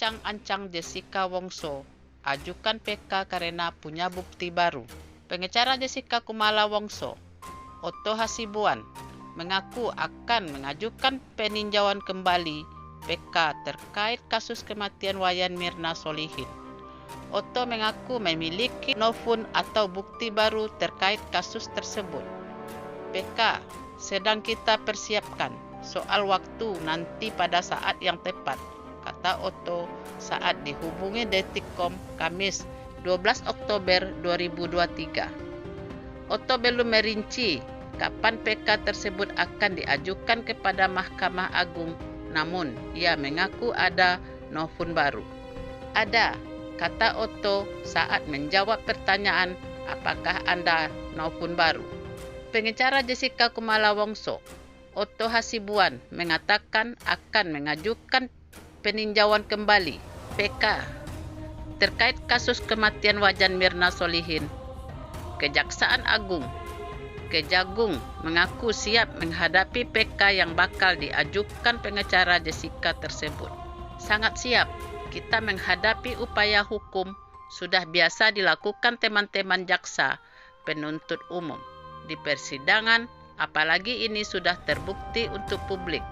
ancang-ancang Jessica Wongso ajukan PK karena punya bukti baru. Pengacara Jessica Kumala Wongso, Otto Hasibuan, mengaku akan mengajukan peninjauan kembali PK terkait kasus kematian Wayan Mirna Solihin. Otto mengaku memiliki novum atau bukti baru terkait kasus tersebut. PK sedang kita persiapkan soal waktu nanti pada saat yang tepat, kata Otto saat dihubungi Detikcom Kamis 12 Oktober 2023. Otto belum merinci kapan PK tersebut akan diajukan kepada Mahkamah Agung, namun ia mengaku ada novum baru. Ada, kata Otto saat menjawab pertanyaan apakah ada novum baru. Pengacara Jessica Kumala Wongso, Otto Hasibuan, mengatakan akan mengajukan peninjauan kembali PK terkait kasus kematian Wayan Mirna Solihin. Kejaksaan Agung Kejagung mengaku siap menghadapi PK yang bakal diajukan pengacara Jessica tersebut. Sangat siap. Kita menghadapi upaya hukum sudah biasa dilakukan teman-teman jaksa penuntut umum di persidangan, apalagi ini sudah terbukti untuk publik.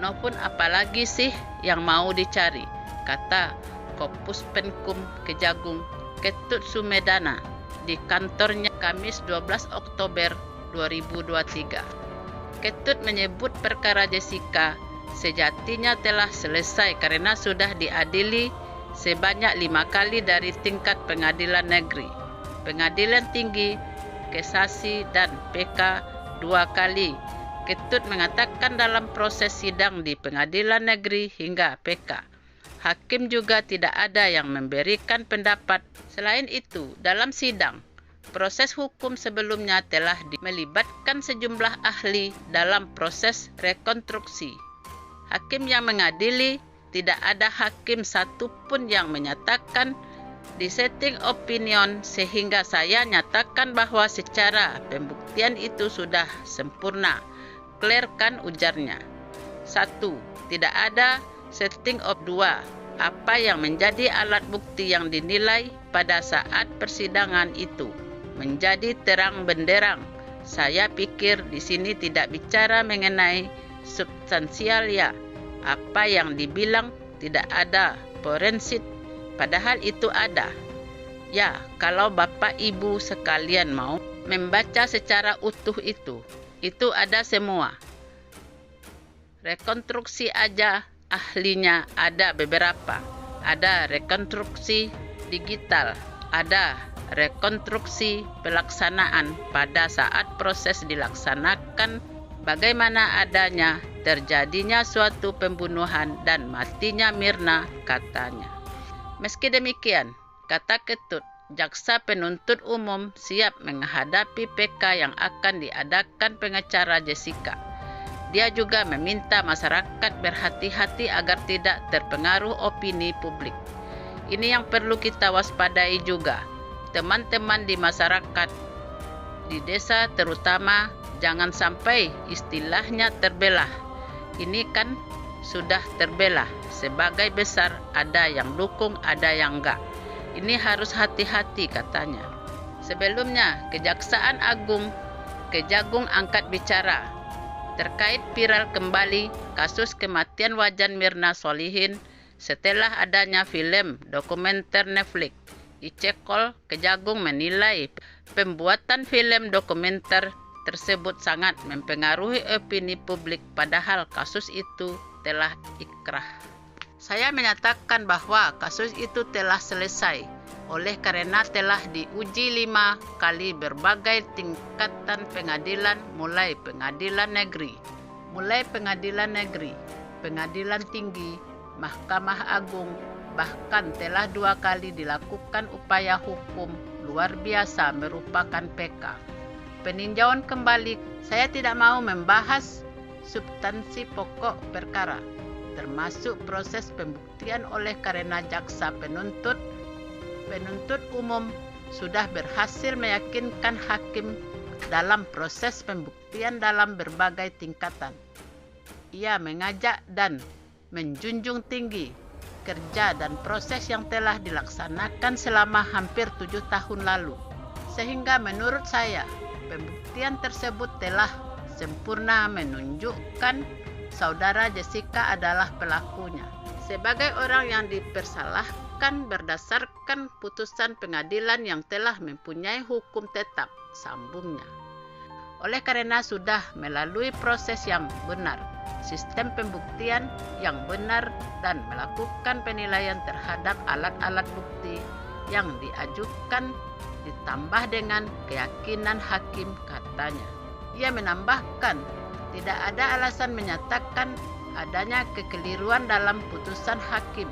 Novum apalagi sih yang mau dicari, kata Kopus Penkum Kejagung Ketut Sumedana di kantornya Kamis 12 Oktober 2023. Ketut menyebut perkara Jessica sejatinya telah selesai karena sudah diadili sebanyak 5 kali dari tingkat pengadilan negeri, pengadilan tinggi, kasasi, dan PK 2 kali. Ketut mengatakan dalam proses sidang di pengadilan negeri hingga PK, hakim juga tidak ada yang memberikan pendapat. Selain itu, dalam sidang, proses hukum sebelumnya telah melibatkan sejumlah ahli dalam proses rekonstruksi. Hakim yang mengadili, tidak ada hakim satupun yang menyatakan dissenting opinion, sehingga saya nyatakan bahwa secara pembuktian itu sudah sempurna. Clear kan, ujarnya. 1. Tidak ada setting of 2. Apa yang menjadi alat bukti yang dinilai pada saat persidangan itu menjadi terang benderang. Saya pikir di sini tidak bicara mengenai substansial ya. Apa yang dibilang tidak ada forensik, padahal itu ada. Ya, kalau Bapak Ibu sekalian mau membaca secara utuh itu ada semua. Rekonstruksi aja ahlinya ada beberapa. Ada rekonstruksi digital, ada rekonstruksi pelaksanaan pada saat proses dilaksanakan, bagaimana adanya terjadinya suatu pembunuhan dan matinya Mirna, katanya. Meski demikian, kata Ketut, jaksa penuntut umum siap menghadapi PK yang akan diadakan pengacara Jessica. Dia juga meminta masyarakat berhati-hati agar tidak terpengaruh opini publik. Ini yang perlu kita waspadai juga. Teman-teman di masyarakat, di desa terutama, jangan sampai istilahnya terbelah. Ini kan sudah terbelah. Sebagai besar, ada yang dukung, ada yang enggak. Ini harus hati-hati, katanya. Sebelumnya, Kejaksaan Agung Kejagung angkat bicara terkait viral kembali kasus kematian Wayan Mirna Solihin setelah adanya film dokumenter Netflix. Icekol Kejagung menilai pembuatan film dokumenter tersebut sangat mempengaruhi opini publik, padahal kasus itu telah ikrah. Saya menyatakan bahwa kasus itu telah selesai oleh karena telah diuji 5 kali berbagai tingkatan pengadilan, mulai pengadilan negeri, pengadilan tinggi, Mahkamah Agung, bahkan telah 2 kali dilakukan upaya hukum luar biasa merupakan PK. Peninjauan kembali, saya tidak mau membahas substansi pokok perkara, termasuk proses pembuktian oleh karena jaksa penuntut umum sudah berhasil meyakinkan hakim dalam proses pembuktian dalam berbagai tingkatan. Ia mengajak dan menjunjung tinggi kerja dan proses yang telah dilaksanakan selama hampir 7 tahun lalu. Sehingga menurut saya, pembuktian tersebut telah sempurna menunjukkan saudara Jessica adalah pelakunya. Sebagai orang yang dipersalahkan berdasarkan putusan pengadilan yang telah mempunyai hukum tetap, sambungnya. Oleh karena sudah melalui proses yang benar, sistem pembuktian yang benar, dan melakukan penilaian terhadap alat-alat bukti yang diajukan ditambah dengan keyakinan hakim, katanya. Ia menambahkan, tidak ada alasan menyatakan adanya kekeliruan dalam putusan hakim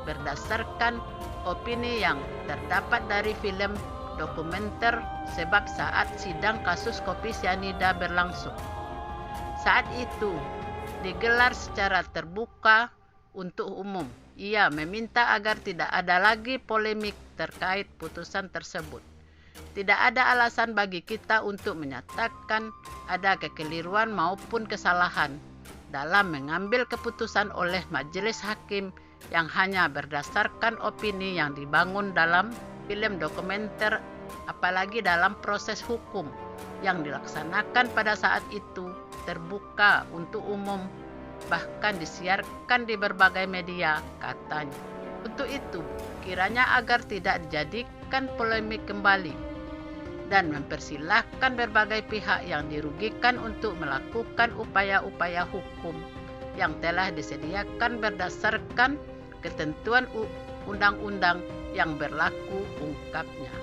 berdasarkan opini yang terdapat dari film dokumenter sebab saat sidang kasus kopi sianida berlangsung. Saat itu digelar secara terbuka untuk umum. Ia meminta agar tidak ada lagi polemik terkait putusan tersebut. Tidak ada alasan bagi kita untuk menyatakan ada kekeliruan maupun kesalahan dalam mengambil keputusan oleh majelis hakim yang hanya berdasarkan opini yang dibangun dalam film dokumenter, apalagi dalam proses hukum yang dilaksanakan pada saat itu terbuka untuk umum, bahkan disiarkan di berbagai media, katanya. Untuk itu, kiranya agar tidak dijadikan polemik kembali dan mempersilahkan berbagai pihak yang dirugikan untuk melakukan upaya-upaya hukum yang telah disediakan berdasarkan ketentuan undang-undang yang berlaku, ungkapnya.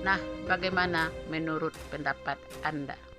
Nah, bagaimana menurut pendapat Anda?